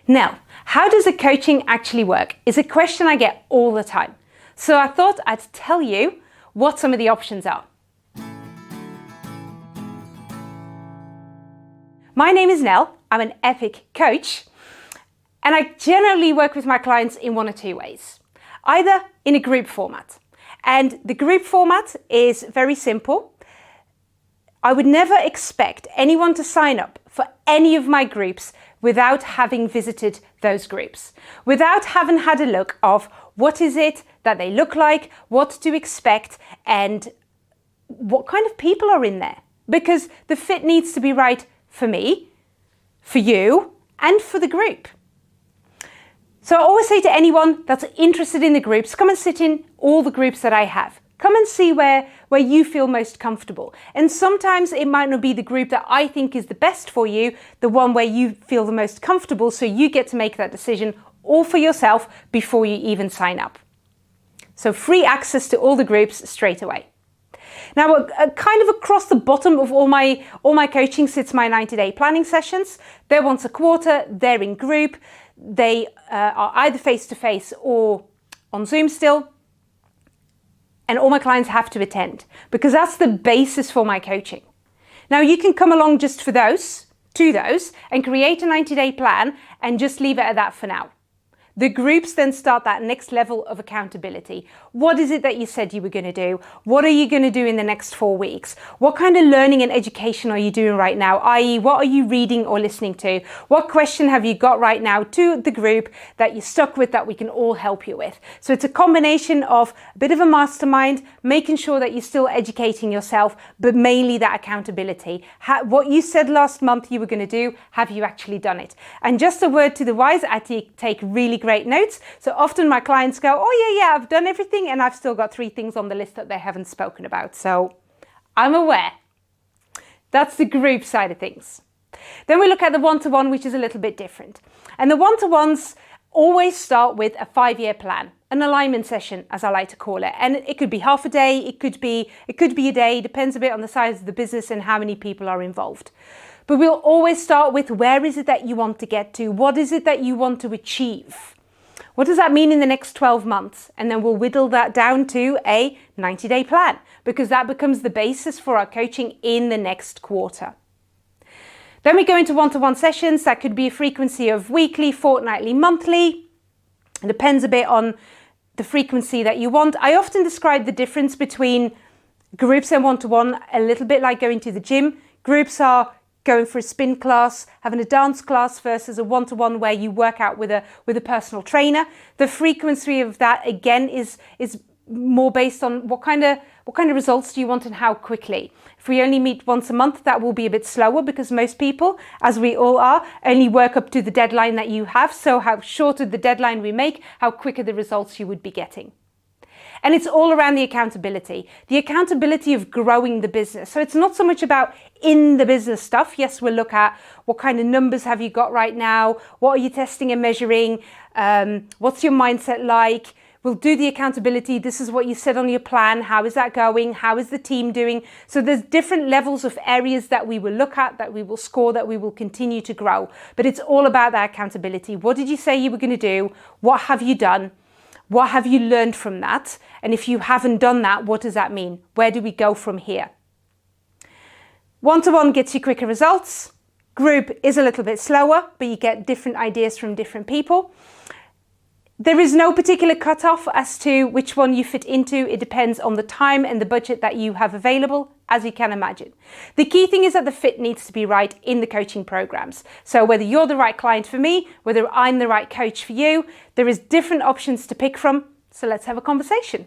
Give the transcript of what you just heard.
Now, how does the coaching actually work is a question I get all the time. So I thought I'd tell you what some of the options are. My name is Nell, I'm an Epic coach, and I generally work with my clients in one or two ways. Either in a group format. And the group format is very simple. I would never expect anyone to sign up for any of my groups without having visited those groups, without having had a look of what is it that they look like, what to expect, and what kind of people are in there. Because the fit needs to be right for me, for you, and for the group. So I always say to anyone that's interested in the groups, come and sit in all the groups that I have. Come and see where you feel most comfortable. And sometimes it might not be the group that I think is the best for you, the one where you feel the most comfortable, so you get to make that decision all for yourself before you even sign up. So free access to all the groups straight away. Now, kind of across the bottom of all my coaching sits my 90-day planning sessions. They're once a quarter, they're in group, they are either face-to-face or on Zoom still. And all my clients have to attend because that's the basis for my coaching. Now you can come along just for those, and create a 90-day plan and just leave it at that for now. The groups then start that next level of accountability. What is it that you said you were going to do? What are you going to do in the next 4 weeks? What kind of learning and education are you doing right now? i.e., what are you reading or listening to? What question have you got right now to the group that you're stuck with that we can all help you with? So it's a combination of a bit of a mastermind, making sure that you're still educating yourself, but mainly that accountability. What you said last month you were going to do, have you actually done it? And just a word to the wise, I take really great notes. So often my clients go, oh yeah, I've done everything and I've still got 3 things on the list that they haven't spoken about. So I'm aware. That's the group side of things. Then we look at the one-to-one, which is a little bit different. And the one-to-ones always start with a 5-year plan, an alignment session, as I like to call it. And it could be half a day, it could be a day, depends a bit on the size of the business and how many people are involved. But we'll always start with where is it that you want to get to? What is it that you want to achieve? What does that mean in the next 12 months? And then we'll whittle that down to a 90-day plan because that becomes the basis for our coaching in the next quarter. Then we go into one-to-one sessions. That could be a frequency of weekly, fortnightly, monthly. It depends a bit on the frequency that you want. I often describe the difference between groups and one-to-one a little bit like going to the gym. Groups are going for a spin class, having a dance class versus a one-to-one where you work out with a personal trainer. The frequency of that again is more based on what kind of results do you want and how quickly. If we only meet once a month, that will be a bit slower because most people, as we all are, only work up to the deadline that you have. So how shorter the deadline we make, how quicker the results you would be getting. And it's all around the accountability of growing the business. So it's not so much about in the business stuff. Yes, we'll look at what kind of numbers have you got right now? What are you testing and measuring? What's your mindset like? We'll do the accountability. This is what you said on your plan. How is that going? How is the team doing? So there's different levels of areas that we will look at, that we will score, that we will continue to grow. But it's all about that accountability. What did you say you were going to do? What have you done? What have you learned from that? And if you haven't done that, what does that mean? Where do we go from here? One-to-one gets you quicker results. Group is a little bit slower, but you get different ideas from different people. There is no particular cutoff as to which one you fit into. It depends on the time and the budget that you have available, as you can imagine. The key thing is that the fit needs to be right in the coaching programs. So whether you're the right client for me, whether I'm the right coach for you, there is different options to pick from. So let's have a conversation.